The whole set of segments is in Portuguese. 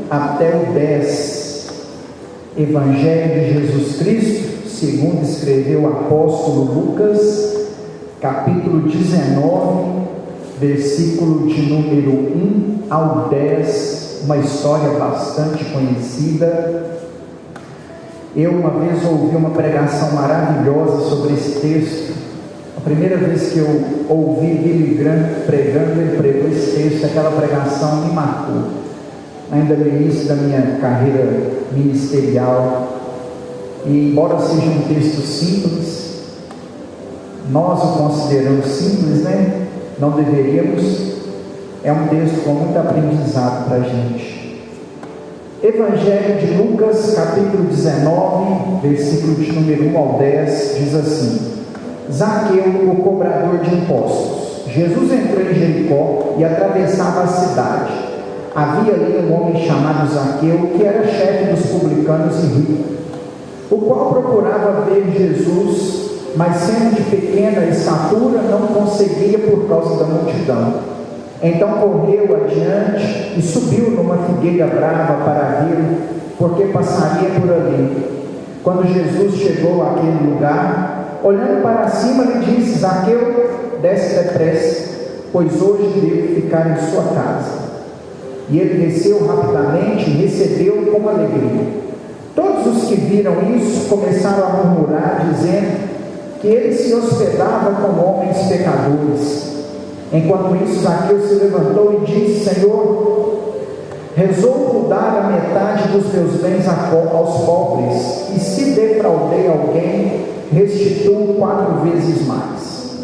até o 10. Evangelho de Jesus Cristo, segundo escreveu o apóstolo Lucas, capítulo 19, versículo de número 1 ao 10, uma história bastante conhecida. Eu uma vez ouvi uma pregação maravilhosa sobre esse texto. A primeira vez que eu ouvi Billy Graham pregando, ele pregou esse texto, aquela pregação me marcou, ainda no início da minha carreira ministerial. E embora seja um texto simples, nós o consideramos simples, né? Não deveríamos. É um texto com muito aprendizado para a gente. Evangelho de Lucas, capítulo 19, versículo de número 1 ao 10, diz assim: Zaqueu, o cobrador de impostos. Jesus entrou em Jericó e atravessava a cidade. Havia ali um homem chamado Zaqueu, que era chefe dos publicanos e rico, o qual procurava ver Jesus, mas sendo de pequena estatura, não conseguia por causa da multidão. Então correu adiante e subiu numa figueira brava para vê-lo, porque passaria por ali. Quando Jesus chegou àquele lugar, olhando para cima, lhe disse: Zaqueu, desce depressa, pois hoje devo ficar em sua casa. E ele desceu rapidamente e recebeu-o com alegria. Todos os que viram isso começaram a murmurar, dizendo que ele se hospedava com homens pecadores. Enquanto isso, Zaqueu se levantou e disse: Senhor, resolvo dar a metade dos meus bens aos pobres, e se defraudei alguém, restituo 4 vezes mais.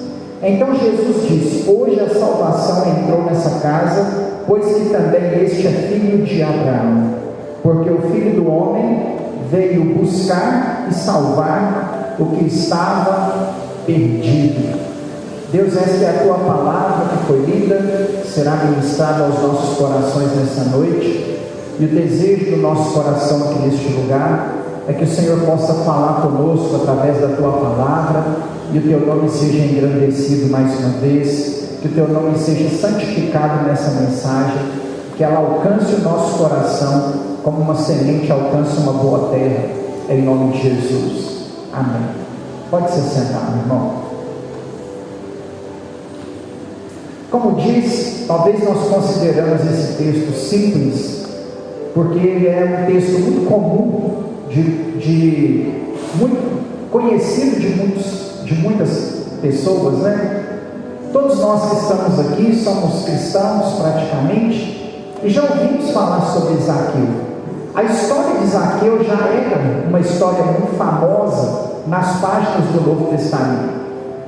Então Jesus disse: Hoje a salvação entrou nessa casa, pois que também este é filho de Abraão, porque o Filho do Homem veio buscar e salvar o que estava perdido. Deus, esta é a Tua palavra que foi lida, será ministrada aos nossos corações nessa noite, e o desejo do nosso coração aqui neste lugar é que o Senhor possa falar conosco através da Tua palavra, e o Teu nome seja engrandecido mais uma vez, que o Teu nome seja santificado nessa mensagem, que ela alcance o nosso coração como uma semente alcança uma boa terra, em nome de Jesus. Amém. Pode se sentar, meu irmão. Como diz, talvez nós consideramos esse texto simples, porque ele é um texto muito comum, muito conhecido de muitas pessoas, né? Todos nós que estamos aqui somos cristãos praticamente, e já ouvimos falar sobre Zaqueu. A história de Zaqueu já era uma história muito famosa nas páginas do Novo Testamento,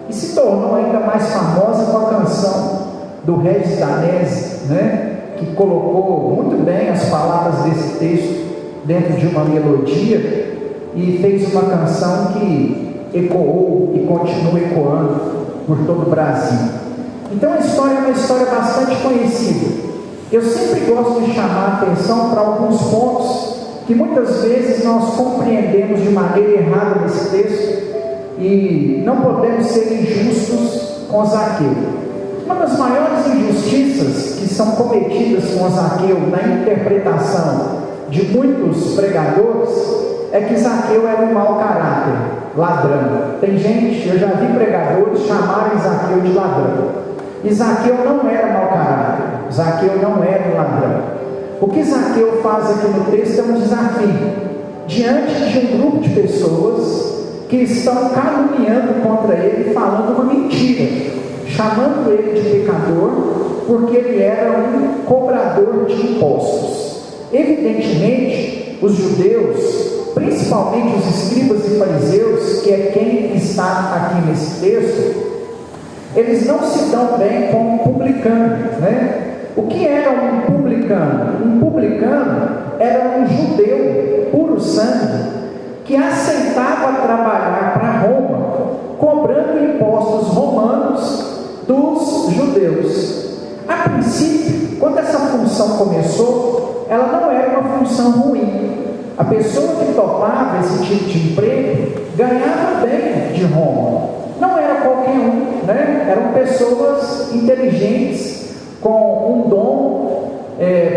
e se tornou ainda mais famosa com a canção do Regis Danese, né, que colocou muito bem as palavras desse texto dentro de uma melodia e fez uma canção que ecoou e continua ecoando por todo o Brasil. Então a história é uma história bastante conhecida. Eu sempre gosto de chamar a atenção para alguns pontos que muitas vezes nós compreendemos de maneira errada nesse texto e não podemos ser injustos com Zaqueu. Uma das maiores injustiças que são cometidas com Zaqueu na interpretação de muitos pregadores é que Zaqueu era um mau caráter, ladrão. Tem gente, eu já vi pregadores chamarem Zaqueu de ladrão. E Zaqueu não era mau caráter, Zaqueu não era um ladrão. O que Zaqueu faz aqui no texto é um desafio diante de um grupo de pessoas que estão caluniando contra ele, falando uma mentira, chamando ele de pecador, porque ele era um cobrador de impostos. Evidentemente, os judeus, principalmente os escribas e fariseus, que é quem está aqui nesse texto, eles não se dão bem com um publicano, né? O que era um publicano? Um publicano era um judeu puro sangue, que aceitava trabalhar para Roma, cobrando impostos romanos dos judeus. A princípio, quando essa função começou, ela não era uma função ruim. A pessoa que topava esse tipo de emprego ganhava bem de Roma. Não era qualquer um, né? Eram pessoas inteligentes, com um dom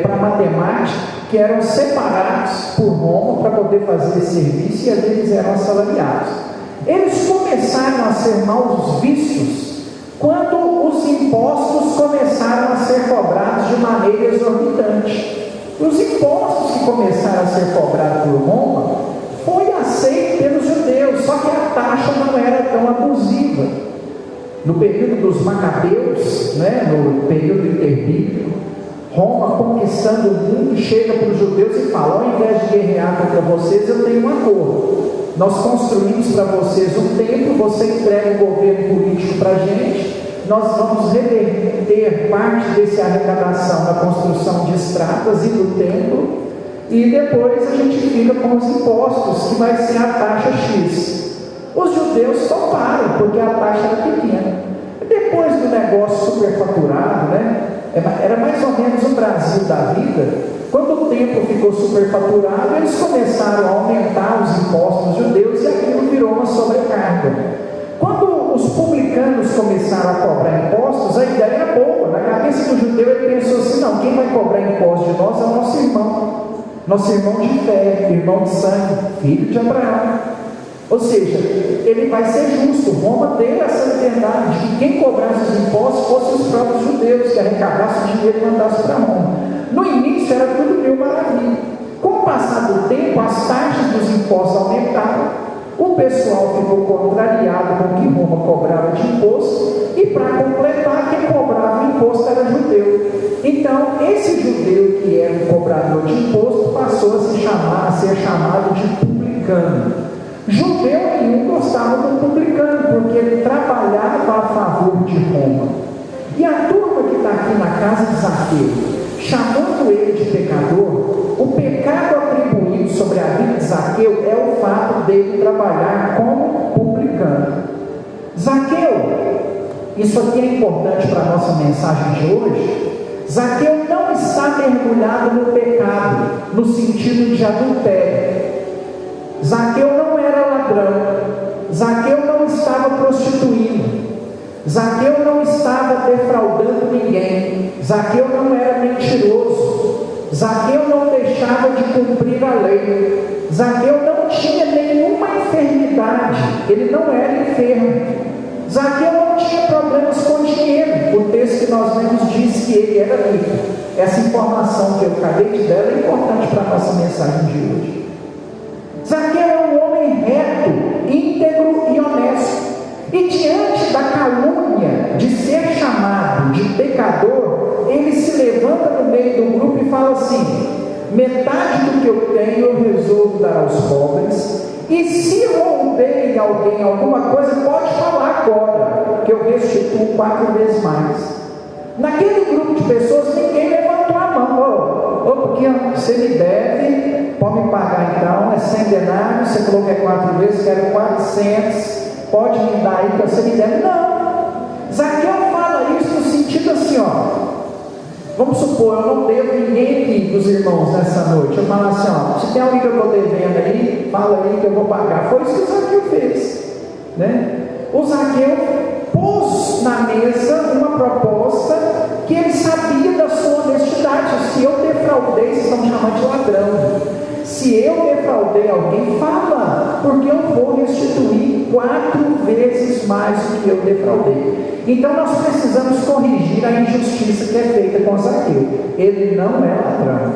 para matemática, que eram separados por Roma para poder fazer esse serviço, e ali eles eram assalariados. Eles começaram a ser mal vistos quando os impostos começaram a ser cobrados de maneira exorbitante. Os impostos que começaram a ser cobrados por Roma foi aceito pelos judeus, só que a taxa não era tão abusiva. No período dos Macabeus, no período interbíblico, Roma, conquistando o mundo, chega para os judeus e fala: ao invés de guerrear contra vocês, eu tenho um acordo. Nós construímos para vocês um templo, você entrega o governo político para a gente, nós vamos reverter parte dessa arrecadação na construção de estradas e do templo, e depois a gente fica com os impostos, que vai ser a taxa X. Os judeus toparam, porque a taxa era pequena. Depois do negócio superfaturado, era mais ou menos o Brasil da vida. Quando o templo ficou superfaturado, eles começaram a aumentar os impostos judeus, e aquilo virou uma sobrecarga. Quando os publicanos começaram a cobrar impostos, a ideia era boa. Na cabeça do judeu, ele pensou assim: não, quem vai cobrar impostos de nós é o nosso irmão de fé, irmão de sangue, filho de Abraão. Ou seja, ele vai ser justo. Roma teve essa liberdade de que quem cobrasse os impostos fossem os próprios judeus, que arrecadassem o dinheiro e mandassem para Roma. No início era tudo mil maravilha. Com o passar do tempo, as taxas dos impostos aumentaram, o pessoal ficou contrariado com o que Roma cobrava de imposto, e para completar, quem cobrava o imposto era judeu. Então, esse judeu que era o cobrador de imposto passou a ser chamado de publicano. Judeu nenhum gostava do publicano, porque ele trabalhava a favor de Roma. E a turma que está aqui na casa de Zaqueu, chamando ele de pecador, o pecado atribuído sobre a vida de Zaqueu é o fato dele trabalhar como publicano. Zaqueu, isso aqui é importante para a nossa mensagem de hoje. Zaqueu não está mergulhado no pecado, no sentido de adultério. Zaqueu não era ladrão, Zaqueu não estava prostituindo, Zaqueu não estava defraudando ninguém, Zaqueu não era mentiroso, Zaqueu não deixava de cumprir a lei, Zaqueu não tinha nenhuma enfermidade, ele não era enfermo, Zaqueu não tinha problemas com dinheiro. O texto que nós lemos diz que ele era rico. Essa informação que eu acabei de dar é importante para a nossa mensagem de hoje. Zaqueu é um homem reto, íntegro e honesto. E diante da calúnia de ser chamado de pecador, ele se levanta no meio do grupo e fala assim: metade do que eu tenho eu resolvo dar aos pobres, e se roubei em alguém alguma coisa, pode falar agora, que eu restituo 4 vezes mais. Naquele grupo de pessoas, ninguém levantou a mão: porque você me deve, pode me pagar então, é 100 denários, você falou que é 4 vezes, quero 400, pode me dar aí que você me deve. Não, Zaqueu fala isso no sentido assim, vamos supor, eu não devo ninguém aqui dos irmãos nessa noite, eu falo assim, se tem alguém que eu estou devendo aí, fala aí que eu vou pagar. Foi isso que o Zaqueu fez, O Zaqueu pôs na mesa uma proposta que ele sabia da sua honestidade. Se eu defraudei, vocês estão me chamando de ladrão. Se eu defraudei alguém, fala, porque eu vou restituir 4 vezes mais do que eu defraudei. Então nós precisamos corrigir a injustiça que é feita com Zaqueu. Ele não é ladrão,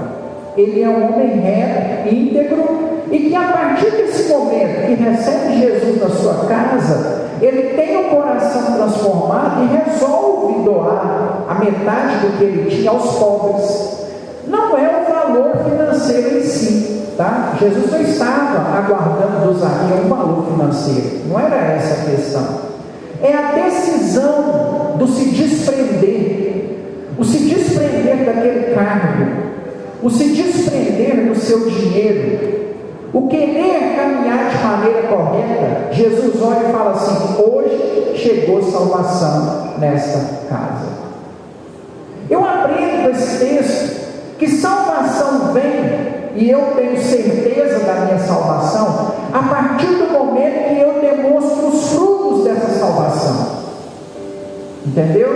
ele é um homem reto, íntegro, e que a partir desse momento que recebe Jesus na sua casa, ele tem o coração transformado e resolve doar a metade do que ele tinha aos pobres. Não é o valor financeiro em si, tá? Jesus não estava aguardando do Zaqueu um valor financeiro, não era essa a questão. É a decisão do se desprender, o se desprender daquele cargo, o se desprender do seu dinheiro, o querer caminhar de maneira correta. Jesus olha e fala assim: hoje chegou salvação nesta casa. Eu aprendo desse texto que salvação vem, e eu tenho certeza da minha salvação, a partir do momento que eu demonstro os frutos dessa salvação. Entendeu?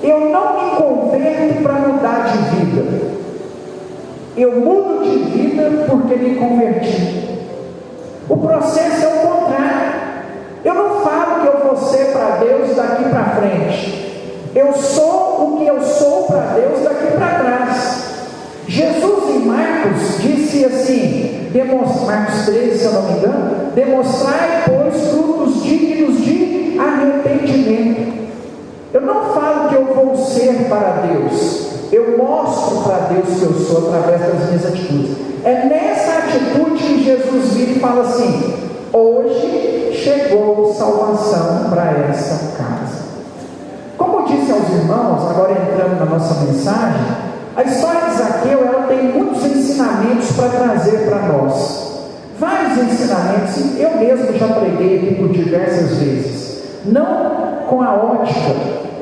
Eu não me converto para mudar de vida. eu mudo de vida porque me converti. O processo é o contrário. Eu não falo que eu vou ser para Deus daqui para frente. Eu sou o que eu sou para Deus daqui para trás. Jesus em Marcos disse assim, Marcos 13, se eu não me engano, demonstrai, pois, frutos dignos de arrependimento. Eu não falo que eu vou ser para Deus, eu mostro para Deus que eu sou através das minhas atitudes. É nessa atitude que Jesus vira e fala assim: hoje chegou salvação para essa casa. Como eu disse aos irmãos, agora entrando na nossa mensagem, a história de Zaqueu, ela tem muitos ensinamentos para trazer para nós. Vários ensinamentos, eu mesmo já preguei aqui por diversas vezes. Não com a ótica,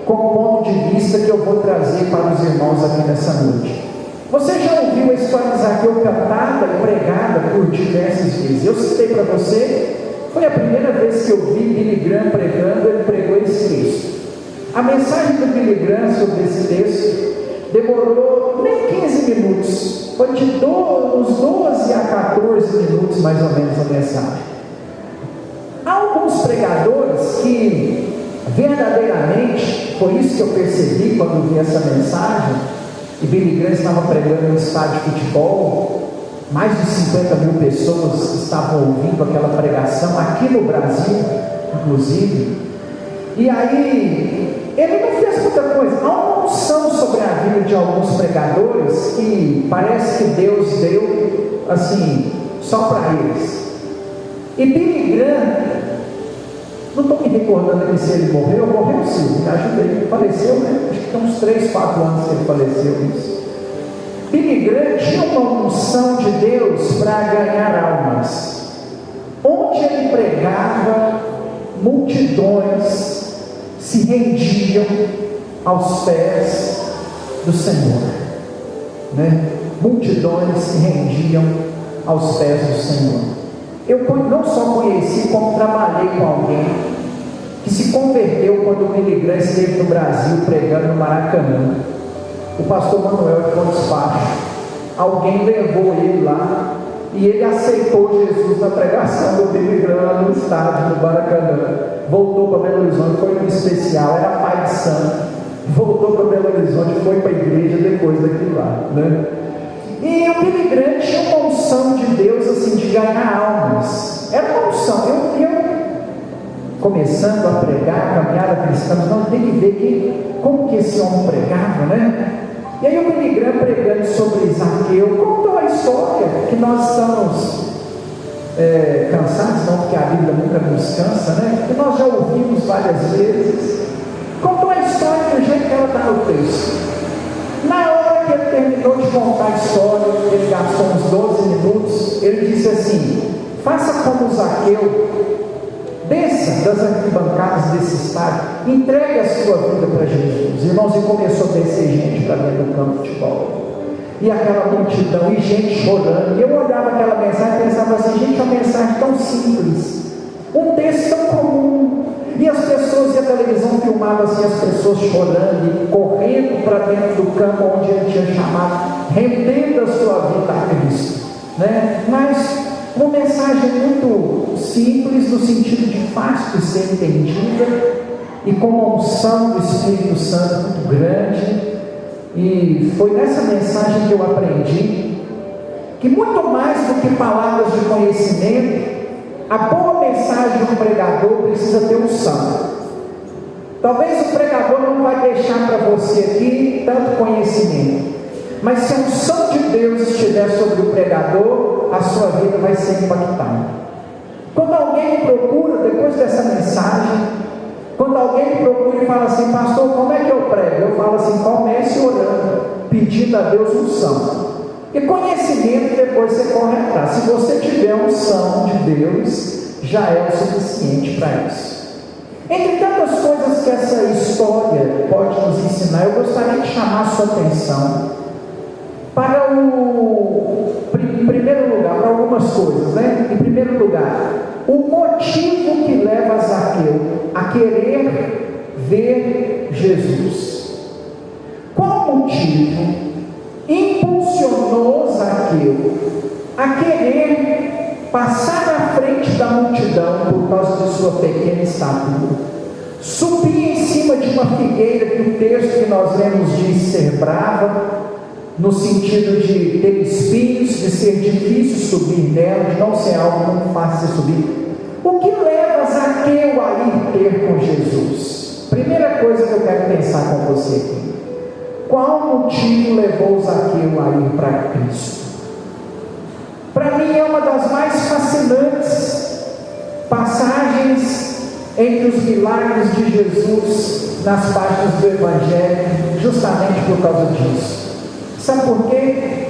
com o ponto de vista que eu vou trazer para os irmãos aqui nessa noite. Você já ouviu a história de Zaqueu cantada e pregada por diversas vezes. Eu citei para você, foi a primeira vez que eu vi Billy Graham pregando, ele pregou esse texto. A mensagem do Billy Graham sobre esse texto demorou nem 15 minutos, foi de uns 12 a 14 minutos mais ou menos a mensagem. Há alguns pregadores que verdadeiramente, foi isso que eu percebi quando vi essa mensagem, e Billy Graham estava pregando em um estádio de futebol, mais de 50 mil pessoas estavam ouvindo aquela pregação, aqui no Brasil, inclusive, e aí ele não fez muita coisa. Há uma unção sobre a vida de alguns pregadores que parece que Deus deu assim, só para eles. E Billy Graham, não estou me recordando aqui se ele morreu sim, me ajuda aí, ele faleceu, né? Acho que tem uns 3, 4 anos que ele faleceu isso. Billy Graham tinha uma unção de Deus para ganhar almas. Onde ele pregava, multidões se rendiam aos pés do Senhor, né? Multidões se rendiam aos pés do Senhor. Eu não só conheci, como trabalhei com alguém que se converteu quando o Billy Graham esteve no Brasil pregando no Maracanã. O pastor Manuel de Pontes Baixos, alguém levou ele lá e ele aceitou Jesus na pregação do Billy Graham no estádio do Maracanã. Voltou para Belo Horizonte, foi um especial, era pai de santo, voltou para Belo Horizonte, foi para a igreja depois daquilo lá, né? E o Billy Graham tinha uma unção de Deus, assim, de ganhar almas. Era uma unção. Eu começando a pregar, a caminhada cristã, então tem que ver como que esse homem pregava, né? E aí o Billy Graham pregando sobre Zaqueu, contou a história que nós estamos cansados, não, porque a Bíblia nunca nos cansa, né? Que nós já ouvimos várias vezes. Contou a história do jeito que ela está no texto. Na hora que ele terminou de contar a história, ele gastou uns 12 minutos, ele disse assim: faça como Zaqueu, desça das arquibancadas desse estádio, entregue a sua vida para Jesus. Irmãos, e começou a descer gente para dentro do campo de futebol. E aquela multidão, e gente chorando. E eu olhava aquela mensagem e pensava assim: gente, uma mensagem tão simples, um texto tão comum. E as pessoas, e a televisão filmava assim, as pessoas chorando e correndo para dentro do campo onde ele tinha chamado, rendendo a sua vida a Cristo, né? Mas uma mensagem muito simples, no sentido de fácil de ser entendida, e com uma unção do Espírito Santo muito grande. E foi nessa mensagem que eu aprendi que muito mais do que palavras de conhecimento, a boa mensagem do pregador precisa ter unção. Talvez o pregador não vai deixar para você aqui tanto conhecimento, mas se a unção de Deus estiver sobre o pregador, a sua vida vai ser impactada. Quando alguém me procura depois dessa mensagem, quando alguém me procura e fala assim: pastor, como é que eu prego? Eu falo assim: comece orando, pedindo a Deus unção. E conhecimento depois você corre atrás. Se você tiver unção de Deus, já é o suficiente para isso. Entre tantas coisas que essa história pode nos ensinar, eu gostaria de chamar a sua atenção para em primeiro lugar, para algumas coisas, né? Em primeiro lugar, o motivo que leva Zaqueu a querer ver Jesus. Qual motivo impulsionou Zaqueu a querer passar na frente da multidão por causa de sua pequena estatura, subir em cima de uma figueira, que o texto que nós lemos diz ser brava, no sentido de ter espinhos, de ser difícil subir nela, de não ser algo muito fácil de subir. O que leva Zaqueu a ir ter com Jesus? Primeira coisa que eu quero pensar com você aqui: qual motivo levou Zaqueu a ir para Cristo? Para mim é uma das mais fascinantes passagens entre os milagres de Jesus nas páginas do Evangelho, justamente por causa disso. Sabe por quê?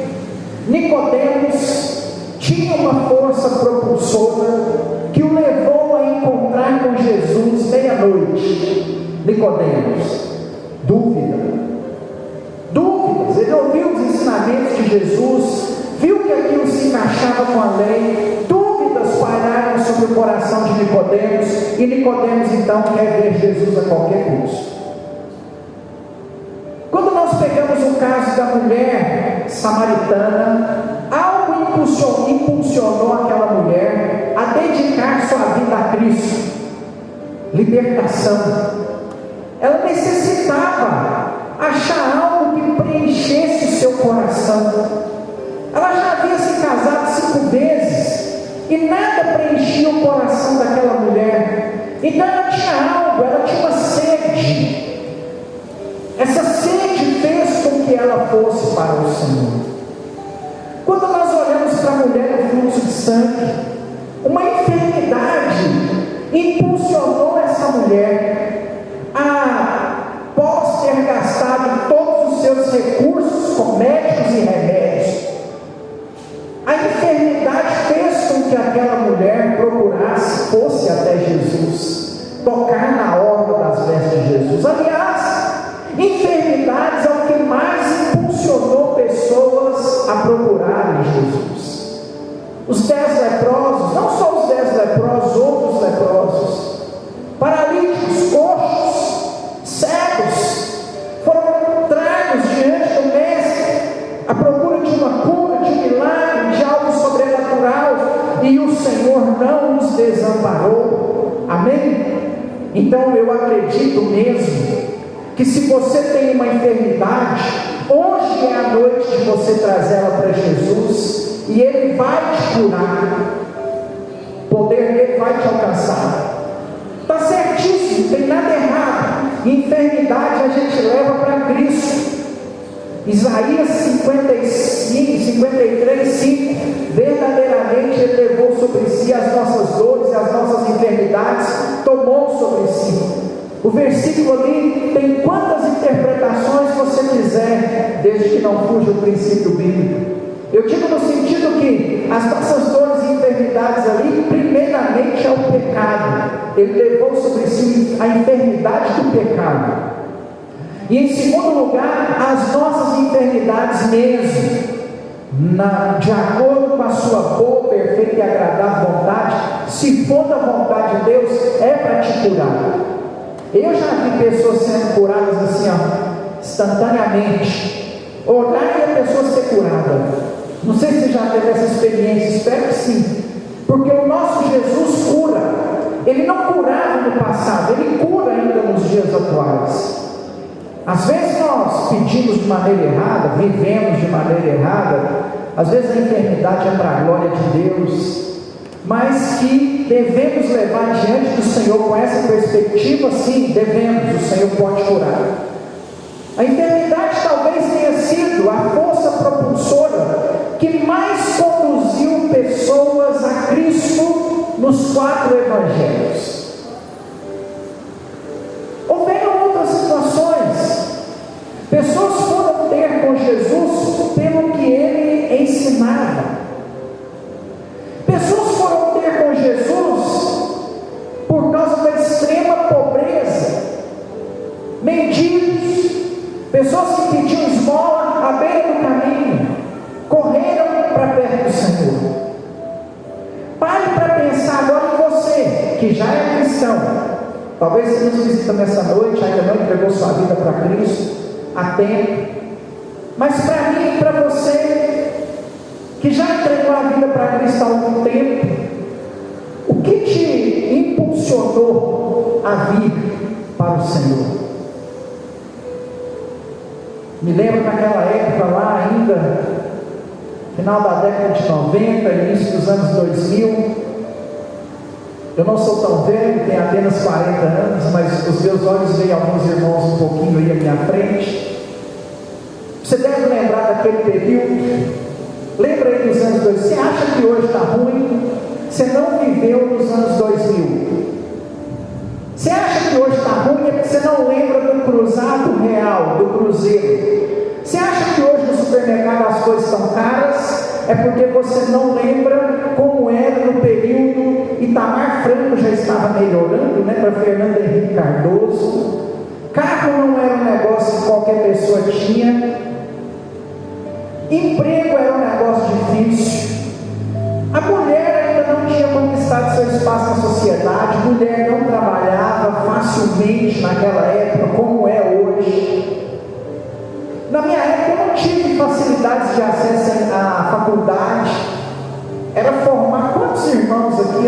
Nicodemos tinha uma força propulsora que o levou a encontrar com Jesus meia-noite. Nicodemos, dúvidas. Ele ouviu os ensinamentos de Jesus, viu que aquilo se encaixava com a lei. Dúvidas pairaram sobre o coração de Nicodemos, e Nicodemos então quer ver Jesus a qualquer custo. Quando nós pegamos o caso da mulher samaritana, algo impulsionou aquela mulher a dedicar sua vida a Cristo. Libertação. Ela necessitava achar algo que preenchesse o seu coração. Ela já havia se casado 5 vezes e nada preenchia o coração daquela mulher. Então ela tinha algo, ela tinha uma sede. Essa sede fez com que ela fosse para o Senhor. Quando nós olhamos para a mulher do fluxo de sangue, uma enfermidade impulsionou essa mulher após ter gastado todos os seus recursos com médicos e remédios. A enfermidade fez com que aquela mulher procurasse, fosse até Jesus, tocar na orla das vestes de Jesus. Aliás, enfermidades é o que mais impulsionou pessoas a procurarem Jesus. Os 10 leprosos, não só os 10 leprosos, outros leprosos, paralíticos, coxos, cegos, foram tragos diante do Mestre à procura de uma cura, de um milagre, de algo sobrenatural, e o Senhor não os desamparou. Amém? Então eu acredito mesmo que se você tem uma enfermidade, hoje é a noite de você trazer ela para Jesus, e Ele vai te curar, o poder dele vai te alcançar. Está certíssimo, não tem nada errado. Enfermidade a gente leva para Cristo. Isaías 53, 5: verdadeiramente Ele levou sobre si as nossas dores e as nossas enfermidades, tomou sobre si. O versículo ali tem quantas interpretações você quiser, desde que não fuja o princípio bíblico. Eu digo no sentido que as nossas dores e enfermidades ali, primeiramente é o pecado. Ele levou sobre si a enfermidade do pecado. E em segundo lugar, as nossas enfermidades mesmo, de acordo com a sua boa, perfeita e agradável vontade, se for da vontade de Deus, é para te curar. Eu já vi pessoas sendo curadas assim, instantaneamente. Orar e a pessoa ser curada. Não sei se você já teve essa experiência, espero que sim. Porque o nosso Jesus cura. Ele não curava no passado, Ele cura ainda nos dias atuais. Às vezes nós pedimos de maneira errada, vivemos de maneira errada. Às vezes a enfermidade é para a glória de Deus, mas que devemos levar diante do Senhor com essa perspectiva. Sim, devemos, o Senhor pode curar. A enfermidade talvez tenha sido a força propulsora que mais conduziu pessoas a Cristo nos 4 evangelhos. Houveram outras situações. Pessoas foram ter com Jesus pelo que Ele ensinava. Pessoas foram ter com Jesus por causa da extrema pobreza. Mendigos, pessoas que pediam esmola à beira do caminho, correram para perto do Senhor. Pare para pensar agora em você, que já é cristão. Talvez você nos visita nessa noite, ainda não entregou sua vida para Cristo há tempo. Mas para mim e para você, que já entregou a vida para Cristo há algum tempo? O que te impulsionou a vir para o Senhor? Me lembro naquela época lá ainda, final da década de 90, início dos anos 2000, eu não sou tão velho, tenho apenas 40 anos, mas os meus olhos veem alguns irmãos um pouquinho aí à minha frente. Você deve lembrar daquele período. Lembra aí dos anos 2000? Você acha que hoje está ruim? Você não viveu nos anos 2000. Você acha que hoje está ruim é porque você não lembra do cruzado real, do cruzeiro. Você acha que hoje no supermercado as coisas estão caras? É porque você não lembra como era no período Itamar Franco já estava melhorando, né, para Fernando Henrique Cardoso. Carro não era um negócio que qualquer pessoa tinha. Emprego era um negócio difícil. A mulher ainda não tinha conquistado seu espaço na sociedade. Mulher não trabalhava facilmente naquela época como é hoje. Na minha época eu não tive facilidades de acesso à faculdade. Era formar quantos irmãos aqui?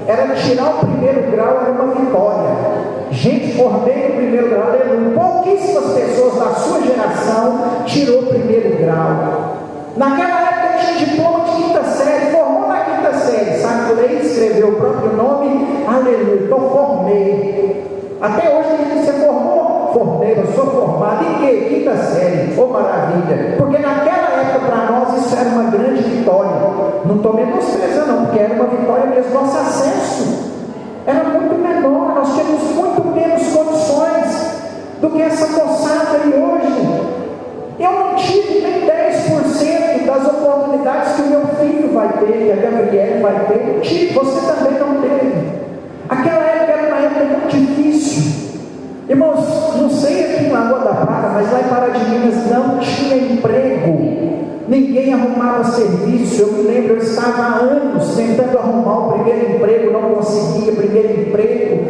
Era tirar o primeiro grau, era uma vitória. Gente, formei o primeiro grau, aleluia. Pouquíssimas pessoas da sua geração tirou o primeiro grau. Naquela época tinha diploma de quinta série, formou na quinta série, sabe? Por aí escreveu o próprio nome, aleluia. Então formei. Até hoje você formou? Formei, eu sou formado em quê? Quinta série, oh maravilha, porque naquela época para nós isso era uma grande vitória. Não estou menosprezando não, porque era uma vitória mesmo. Nosso acesso era muito menor, nós tínhamos muito menos condições do que essa moçada aí hoje. Eu não tive nem 10% das oportunidades que o meu filho vai ter, que a Gabriele vai ter. Eu tive, você também não teve. Aquela época era uma época muito difícil. Irmãos, não sei aqui em Lagoa da Prata, mas lá em Pará de Minas não tinha emprego, ninguém arrumava serviço. Eu me lembro, eu estava há anos tentando arrumar o primeiro emprego, não conseguia primeiro emprego,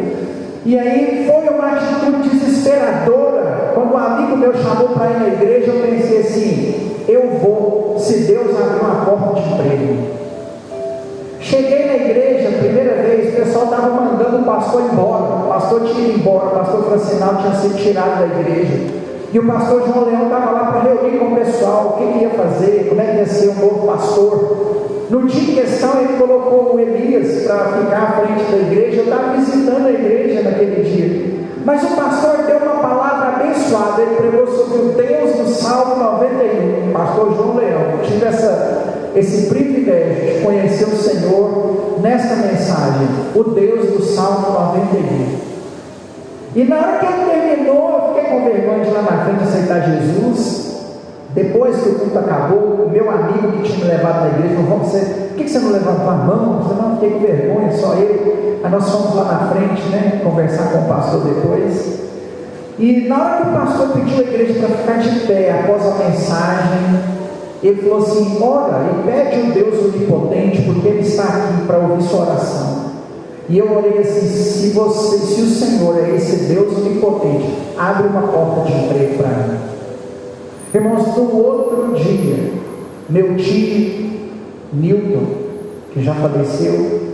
e aí foi uma atitude desesperadora. Quando um amigo meu chamou para ir na igreja, eu pensei assim: eu vou, se Deus abrir uma porta de emprego. Cheguei na igreja, primeira vez, o pessoal estava mandando o pastor embora. O pastor tinha ido embora, o pastor Francinal tinha sido tirado da igreja. E o pastor João Leão estava lá para reunir com o pessoal, o que ia fazer, como é que ia ser o novo pastor. No dia em questão, ele colocou o Elias para ficar à frente da igreja. Eu estava visitando a igreja naquele dia. Mas o pastor deu uma palavra abençoada, ele pregou sobre o Deus do Salmo 91. Pastor João Leão, eu tive esse privilégio de conhecer o Senhor nesta mensagem, o Deus do Salmo 91. E na hora que ele terminou, eu fiquei com vergonha de lá na frente aceitar Jesus. Depois que o culto acabou, o meu amigo que tinha me levado na igreja falou: por que você não levantou a mão? Eu não, fiquei com vergonha, só eu. Aí nós fomos lá na frente, né, conversar com o pastor depois. E na hora que o pastor pediu a igreja para ficar de pé após a mensagem, ele falou assim: ora e pede o Deus onipotente, porque Ele está aqui para ouvir sua oração. E eu orei assim: se o Senhor é esse Deus onipotente, abre uma porta de emprego para mim. Irmãos, no outro dia, meu tio Newton, que já faleceu,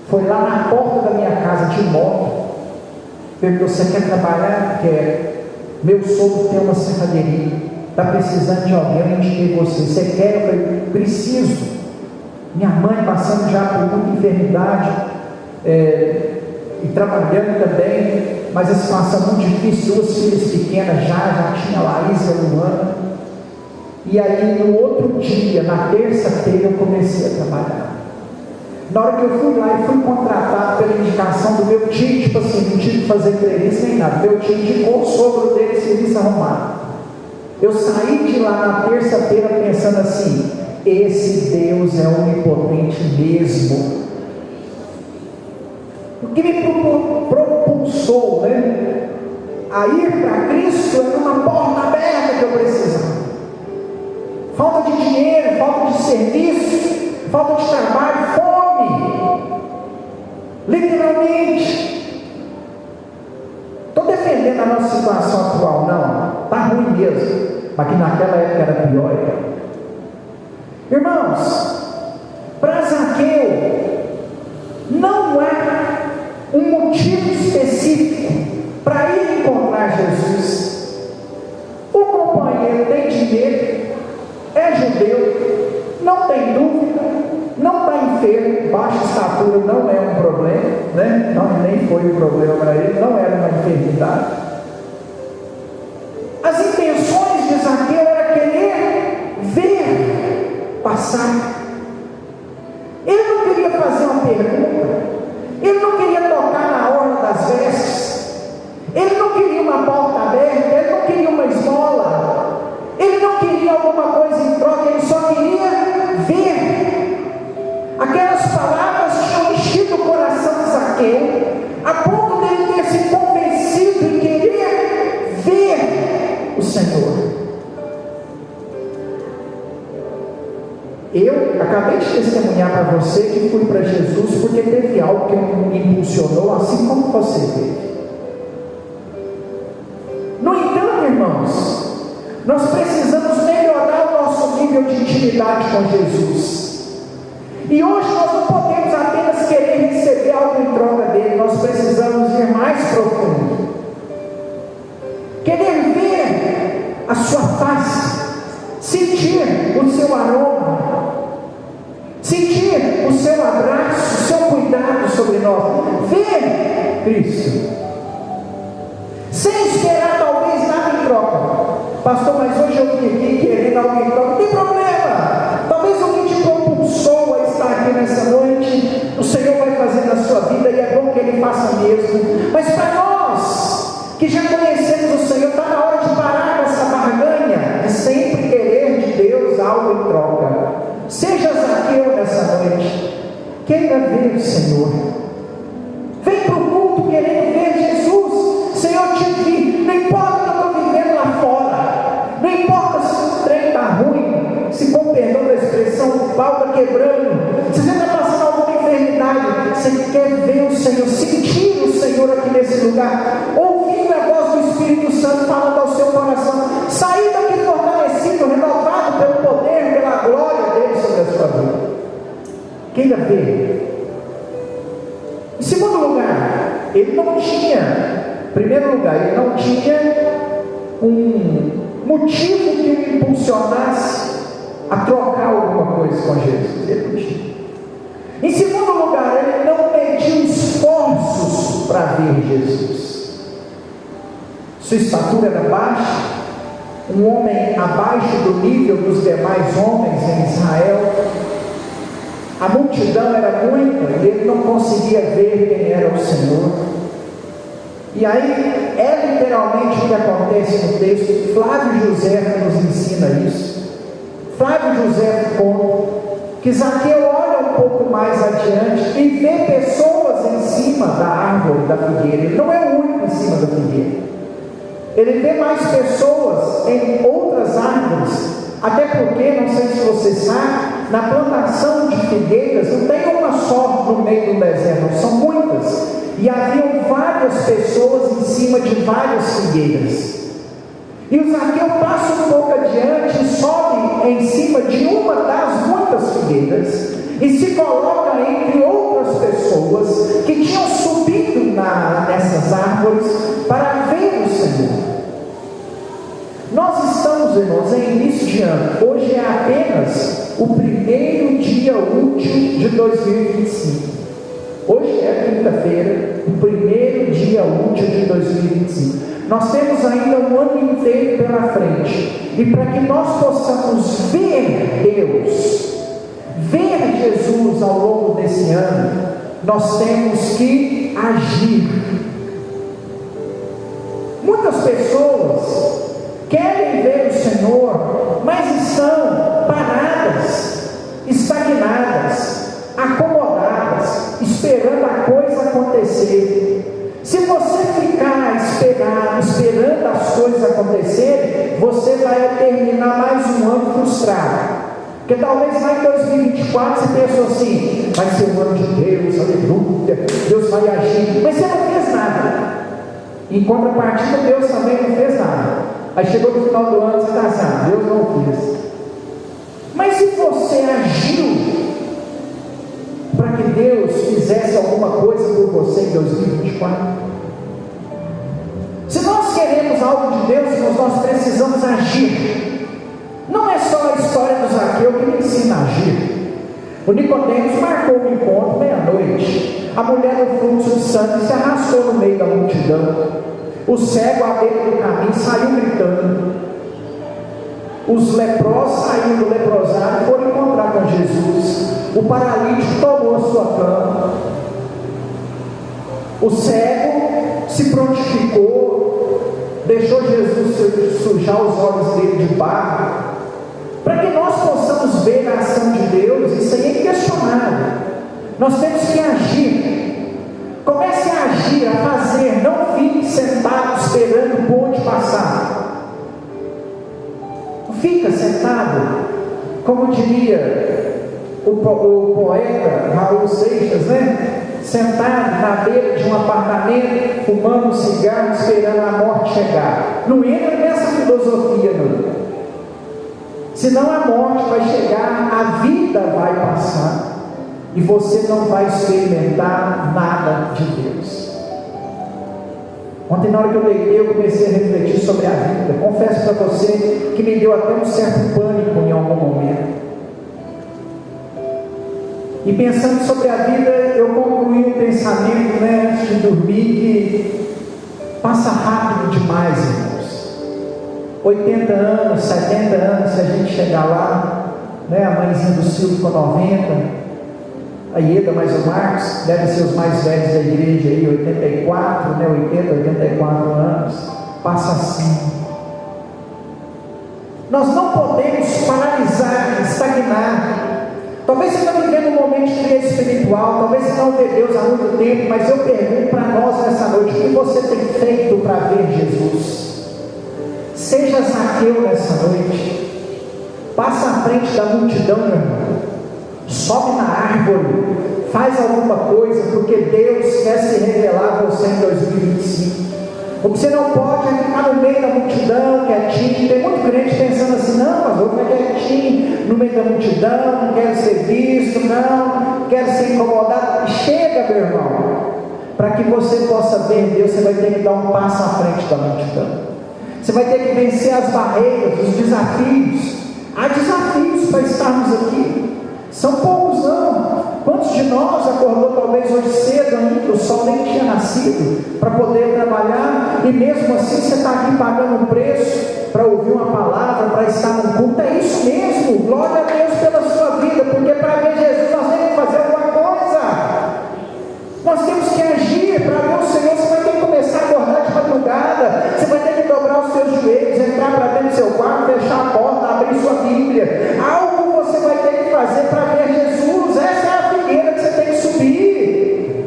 foi lá na porta da minha casa de moto, perguntou: você quer trabalhar? Quero. Meu sogro tem uma serraderia, está precisando de alguém, eu indiquei você. Você quer? Eu falei: preciso. Minha mãe passando já por muita enfermidade, e trabalhando também, mas a situação muito difícil, 2 filhas pequenas já tinha a Laís e a Luana. E aí no outro dia, na terça-feira, eu comecei a trabalhar. Na hora que eu fui lá e fui contratado pela indicação do meu tio, tipo assim, não tive que fazer entrevista nem nada, meu tio indicou o sogro dele, serviço arrumado. Eu saí de lá na terça-feira pensando assim: esse Deus é onipotente mesmo. O que me propulsou, né, a ir para Cristo era uma porta aberta que eu precisava. Falta de dinheiro, falta de serviço, falta de trabalho, fome. Literalmente. Estou defendendo a nossa situação atual, não. Está ruim mesmo. Mas que naquela época era pior. Irmãos, Para Zaqueu, não há um motivo específico para ir encontrar Jesus. O companheiro tem dinheiro, é judeu, não tem dúvida, não está enfermo, baixa estatura não é um problema, né? Não, nem foi um problema para ele, não era uma enfermidade. As intenções de Zaqueu era querer ver passar. Ele não queria fazer uma pergunta, ele não queria tocar na orla das vestes, ele não queria uma porta aberta, ele não queria uma esmola, ele não queria alguma coisa em troca, ele só queria ver. Aquelas palavras tinham enchido o coração de Zaqueu, a ponto dele ter se convencido em querer ver o Senhor. Eu acabei de testemunhar para você que fui para Jesus porque teve algo que me impulsionou, assim como você teve. No entanto, irmãos, nós precisamos melhorar o nosso nível de intimidade com Jesus. E hoje nós não podemos apenas querer receber algo em troca dele, nós precisamos ir mais profundo. Querer ver a sua face, sentir o seu aroma, sentir o seu abraço, o seu cuidado sobre nós, ver Cristo, sem esperar talvez nada em troca. Pastor, mas hoje eu vim aqui querendo algo em troca, não tem problema, talvez alguém te propulsou a estar aqui nessa noite, o Senhor vai fazer na sua vida e é bom que Ele faça mesmo, mas para nós que já conhecemos o Senhor, está na hora de parar com essa barganha de sempre querer de Deus algo em troca. Seja Zaqueu nessa noite, queira ver o Senhor, vem para o culto querendo ver Jesus. Senhor, te vi, não importa o que eu estou vivendo lá fora, não importa se o trem está ruim, se com perdão da expressão o pau está quebrando, se você está passando alguma enfermidade, você quer ver o Senhor, sentir o Senhor aqui nesse lugar, ouvindo a voz do Espírito Santo falando ao seu coração, sair daqui fortalecido, renovado pelo poder, pela glória dele sobre a sua vida. Queira ver. Em segundo lugar, ele não tinha, em primeiro lugar, ele não tinha um motivo que o impulsionasse a trocar alguma coisa com Jesus. Ele não tinha. Em segundo lugar, ele não mediu esforços para ver Jesus. Sua estatura era baixa, um homem abaixo do nível dos demais homens em Israel. A multidão era muita e ele não conseguia ver quem era o Senhor. E aí é literalmente o que acontece no texto. Flávio José nos ensina isso. Flávio José conta que Zaqueu olha um pouco mais adiante e vê pessoas em cima da árvore da figueira. Ele não é o único em cima da figueira. Ele vê mais pessoas em outras árvores, até porque, não sei se você sabe, na plantação de figueiras não tem uma só no meio do deserto, são muitas, e haviam várias pessoas em cima de várias figueiras. E o Zaqueu passa um pouco adiante e sobe em cima de uma das muitas figueiras e se coloca entre outras pessoas que tinham subido nessas árvores para ver o Senhor. Nós estamos, irmãos, em início de ano. Hoje é apenas o primeiro dia útil de 2025. Hoje é quinta-feira, o primeiro dia útil de 2025. Nós temos ainda um ano inteiro pela frente. E para que nós possamos ver Deus, ver Jesus ao longo desse ano, nós temos que agir. Muitas pessoas querem ver o Senhor, mas estão paradas, estagnadas, acomodadas, esperando a coisa acontecer. Se você ficar esperando as coisas acontecerem, você vai terminar mais um ano frustrado. Porque talvez lá em 2024 você pensou assim: vai ser o ano de Deus, aleluia, Deus vai agir, mas você não fez nada. Em contrapartida, Deus também não fez nada. Aí chegou no final do ano, você está assim: Deus não fez. Mas se você agiu, alguma coisa por você em 2024? Se nós queremos algo de Deus, irmãos, nós precisamos agir. Não é só a história do Zaqueu que me ensina a agir. O Nicodemos marcou um encontro meia-noite. A mulher do fluxo de sangue se arrastou no meio da multidão. O cego à beira do caminho saiu gritando. Os leprosos saíram do leprosário e foram encontrar com Jesus. O paralítico tomou a sua cama. O cego se prontificou, deixou Jesus sujar os olhos dele de barro, para que nós possamos ver a ação de Deus. Isso aí é inquestionável. Nós temos que agir. Comece a agir, a fazer. Não fique sentado esperando o bonde passar. Não fica sentado, como diria o poeta Raul Seixas, né? Sentado na beira de um apartamento, fumando um cigarro, esperando a morte chegar. Não entra nessa filosofia, não. Senão a morte vai chegar, a vida vai passar, e você não vai experimentar nada de Deus. Ontem, na hora que eu deitei, eu comecei a refletir sobre a vida. Confesso para você que me deu até um certo pânico em algum momento. E pensando sobre a vida, eu concluí um pensamento, antes de dormir, que passa rápido demais, irmãos. 80 anos, 70 anos, se a gente chegar lá, a mãezinha do Silvio com 90, a Ieda mais o Marcos, devem ser os mais velhos da igreja aí, 84, 80, 84 anos, passa assim. Nós não podemos paralisar, estagnar. Talvez você está vivendo um momento de crise espiritual, talvez você não vê Deus há muito tempo, mas eu pergunto para nós nessa noite: o que você tem feito para ver Jesus? Seja Zaqueu nessa noite, passa à frente da multidão, meu irmão, sobe na árvore, faz alguma coisa, porque Deus quer se revelar a você em 2025. O que você não pode é ficar no meio da multidão, quietinho. Tem muito crente pensando assim: não, mas eu vou ficar quietinho no meio da multidão, não quero ser visto, não quero ser incomodado. Chega, meu irmão, para que você possa ver Deus, você vai ter que dar um passo à frente da multidão. Você vai ter que vencer as barreiras, os desafios. Há desafios para estarmos aqui, são poucos não. Quantos de nós acordou talvez hoje cedo ainda, o sol nem tinha nascido, para poder trabalhar, e mesmo assim você está aqui pagando um preço para ouvir uma palavra, para estar no culto? É isso mesmo, glória a Deus pela sua vida, porque para ver Jesus nós temos que fazer alguma coisa, nós temos que agir. Para ver o Senhor você vai ter que começar a acordar de madrugada, você vai ter que dobrar os seus joelhos, entrar para dentro do seu quarto, fechar a porta, abrir sua Bíblia, algo você vai ter que fazer para ver Jesus. Essa é a figueira que você tem que subir,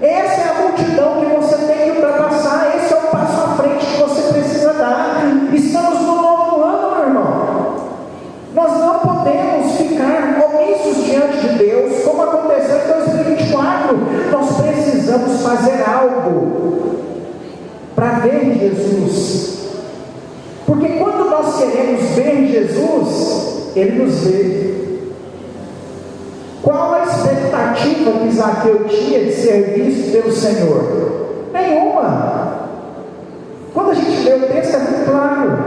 essa é a multidão que você tem que ultrapassar, esse é o passo à frente que você precisa dar. Estamos no novo ano, meu irmão, nós não podemos ficar omissos diante de Deus, como aconteceu em 2024, nós precisamos fazer algo para ver Jesus, porque quando nós queremos ver Jesus, Ele nos vê. Qual a expectativa que Zaqueu tinha de ser visto pelo Senhor? Nenhuma. Quando a gente lê o texto é muito claro.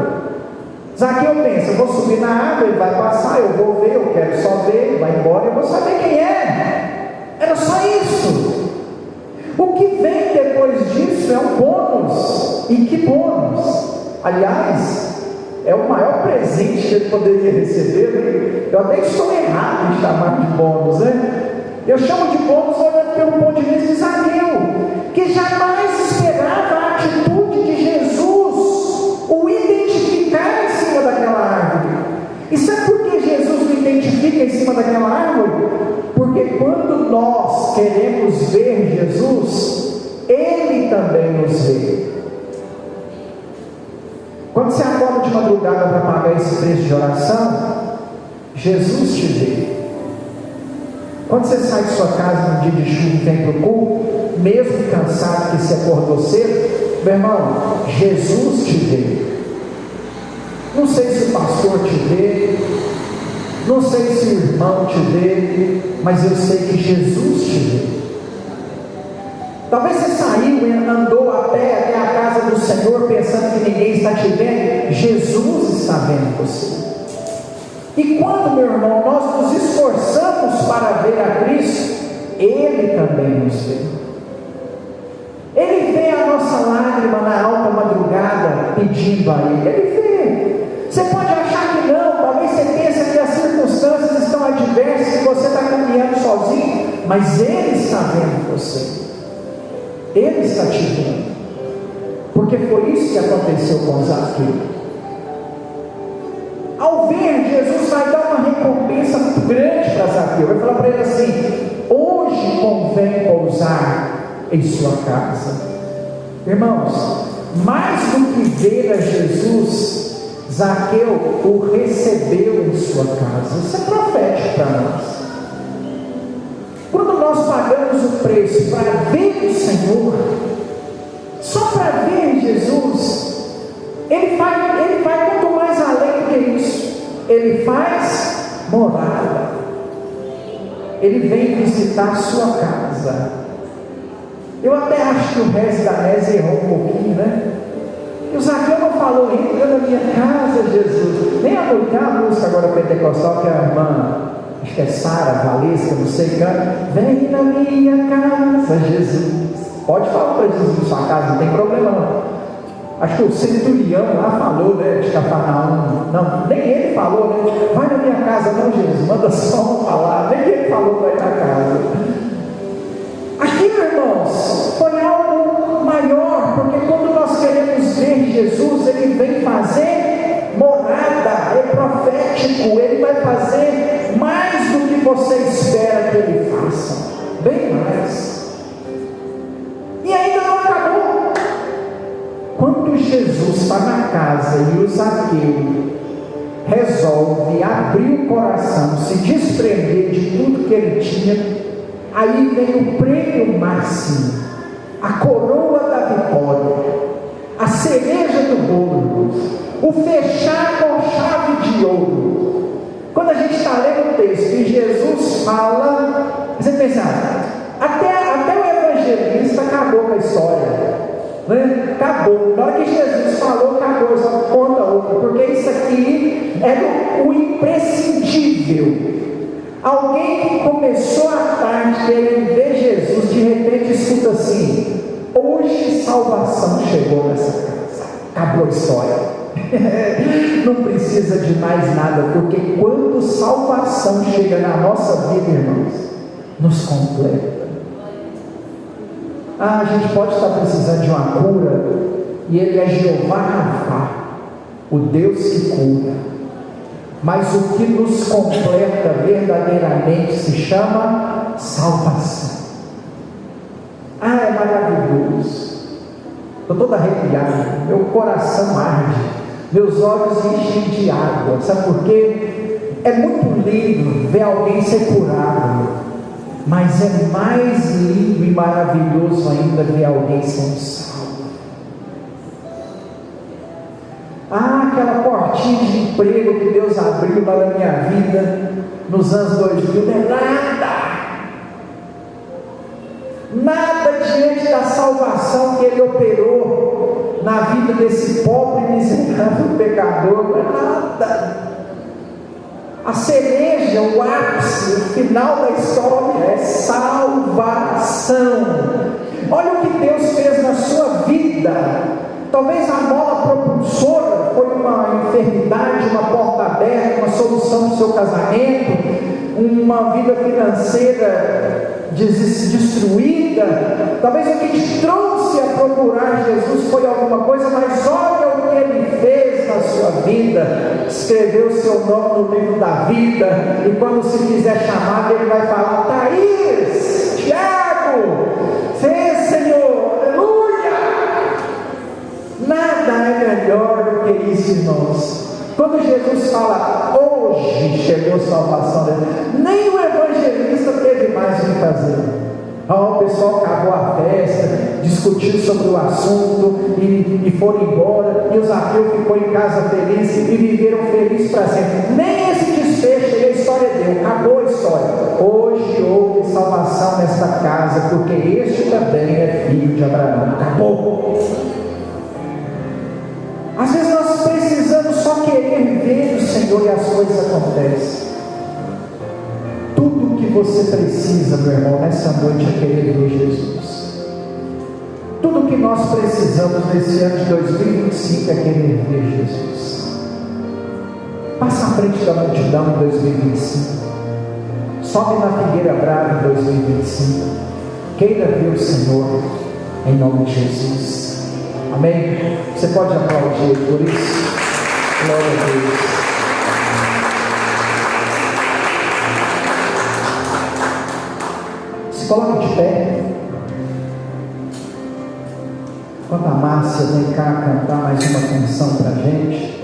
Zaqueu pensa: eu vou subir na árvore, ele vai passar, eu vou ver, eu quero só ver, ele vai embora, eu vou saber quem é. Era só isso. O que vem depois disso é um bônus. E que bônus? Aliás, é o maior presente que ele poderia receber, né? Eu até estou errado em chamar de bônus, né? Eu chamo de bônus olhando pelo ponto de vista de Zaqueu, que jamais esperava a atitude de Jesus, o identificar em cima daquela árvore. E sabe por que Jesus o identifica em cima daquela árvore? Porque quando nós queremos ver Jesus, Ele também nos vê. Quando você acorda de madrugada para pagar esse preço de oração, Jesus te vê. Quando você sai de sua casa no dia de chuva e vem para o culto, mesmo cansado que você acordou cedo, meu irmão, Jesus te vê. Não sei se o pastor te vê, não sei se o irmão te vê, mas eu sei que Jesus te vê. Talvez você saiu e andou a pé até a casa do Senhor pensando que ninguém está te vendo. Jesus está vendo você. E quando, meu irmão, nós nos esforçamos para ver a Cristo, Ele também nos vê. Ele vê a nossa lágrima na alta madrugada pedindo a Ele. Ele vê. Você pode achar que não, talvez você pense que as circunstâncias estão adversas e você está caminhando sozinho, mas Ele está vendo você. Ele está te vendo. Porque foi isso que aconteceu com Zaqueu. Ao ver, Jesus vai dar uma recompensa muito grande para Zaqueu. Vai falar para ele assim: hoje convém pousar em sua casa. Irmãos, mais do que ver a Jesus, Zaqueu o recebeu em sua casa. Isso é profético para nós. Quando nós pagamos o preço para ver o Senhor, só para ver Jesus, Ele vai muito mais além do que isso. Ele faz morada. Ele vem visitar a sua casa. Eu até acho que o Rez da Nese errou um pouquinho, né? E o Zaqueu não falou: entra na minha casa, Jesus. Nem a música agora pentecostal que a irmã, acho que é Sara Valesca, não sei, canta: vem na minha casa, Jesus. Pode falar para Jesus na sua casa, não tem problema não. Acho que o centurião lá falou, né, de Cafarnaum. Não, nem ele falou, né? Vai na minha casa, não, Jesus, manda só uma palavra. Nem ele falou para ir na casa. Aqui, irmãos, foi algo maior, porque quando nós queremos ver Jesus, Ele vem fazer morada, é profético, Ele vai fazer mais do que você espera que Ele faça, bem mais. E ainda não acabou. Quando Jesus está na casa e o Zaqueu resolve abrir o coração, se desprender de tudo que ele tinha, aí vem o prêmio máximo, a coroa da vitória, a cereja do bolo, o fechar com chave de ouro. Quando a gente está lendo o texto e Jesus fala, você pensa, até o evangelista acabou com a história, né? Acabou. Na hora que Jesus falou, acabou, só conta outra, porque isso aqui é o imprescindível. Alguém que começou a tarde querendo ver Jesus, de repente escuta assim: hoje salvação chegou nessa casa. Acabou a história. Não precisa de mais nada, porque quando salvação chega na nossa vida, irmãos, nos completa. A gente pode estar precisando de uma cura, e Ele é Jeová Rafa, o Deus que cura, mas o que nos completa verdadeiramente se chama salvação. É maravilhoso. Estou todo arrepiado, meu coração arde, meus olhos enchem de água. Sabe por quê? É muito lindo ver alguém ser curado, mas é mais lindo e maravilhoso ainda ver alguém sendo salvo. Aquela portinha de emprego que Deus abriu lá na minha vida nos anos 2000 não é nada diante da salvação que Ele operou na vida desse pobre e miserável pecador. Não é nada. A cereja, o ápice, o final da história é salvação. Olha o que Deus fez na sua vida. Talvez a mola propulsora foi uma enfermidade, uma porta aberta, uma solução do seu casamento, uma vida financeira destruída. Talvez o que te trouxe a procurar Jesus foi alguma coisa, mas olha o que Ele fez na sua vida. Escreveu o seu nome no livro da vida, e quando se fizer chamado, Ele vai falar: Thaís, Tiago, fez, Senhor, aleluia. Nada é melhor do que isso, irmãos. Quando Jesus fala: hoje chegou a salvação dele, nem o evangelista teve mais o que fazer. O pessoal acabou a festa, discutiu sobre o assunto e foram embora, e o Zaqueu ficou em casa feliz e viveram felizes para sempre. Nem esse desfecho e a história deu, acabou a história. Hoje houve salvação nesta casa, porque este também é filho de Abraão. Acabou. Às vezes nós precisamos só querer ver o Senhor e as coisas acontecem. Tudo que você precisa, meu irmão, nessa noite é querer ver Jesus. Tudo que nós precisamos nesse ano de 2025 é querer ver Jesus. Passa à frente da multidão em 2025. Sobe na figueira brava em 2025. Queira ver o Senhor em nome de Jesus. Amém? Você pode aplaudir por isso? Glória a Deus. Se coloque de pé. Enquanto a Márcia vem cá cantar mais uma canção para a gente.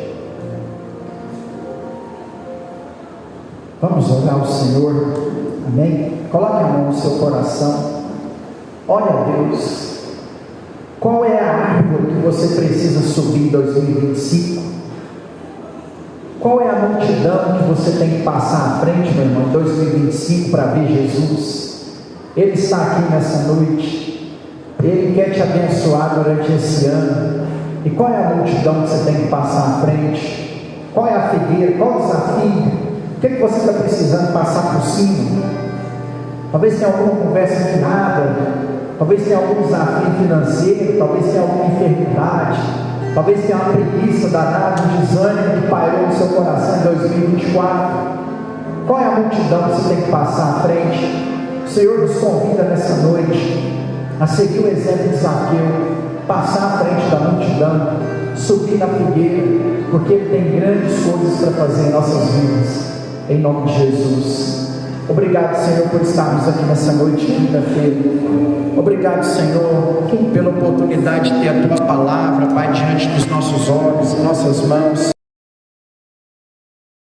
Vamos orar ao Senhor, amém? Coloque a mão no seu coração. Olha a Deus. Qual é a árvore que você precisa subir em 2025? Qual é a multidão que você tem que passar à frente, meu irmão, em 2025 para ver Jesus? Ele está aqui nessa noite. Ele quer te abençoar durante esse ano. E qual é a multidão que você tem que passar à frente? Qual é a figueira? Qual o desafio? O que você está precisando passar por cima? Talvez tenha alguma conversa fiada, talvez tenha algum desafio financeiro, talvez tenha alguma enfermidade, talvez tenha uma preguiça danada, um desânimo que pairou no seu coração em 2024. Qual é a multidão que você tem que passar à frente? O Senhor nos convida nessa noite a seguir o exemplo de Zaqueu, passar à frente da multidão, subir na figueira, porque Ele tem grandes coisas para fazer em nossas vidas. Em nome de Jesus. Obrigado, Senhor, por estarmos aqui nessa noite, quinta-feira. Obrigado, Senhor, pela oportunidade de ter a Tua palavra, Pai, diante dos nossos olhos e nossas mãos.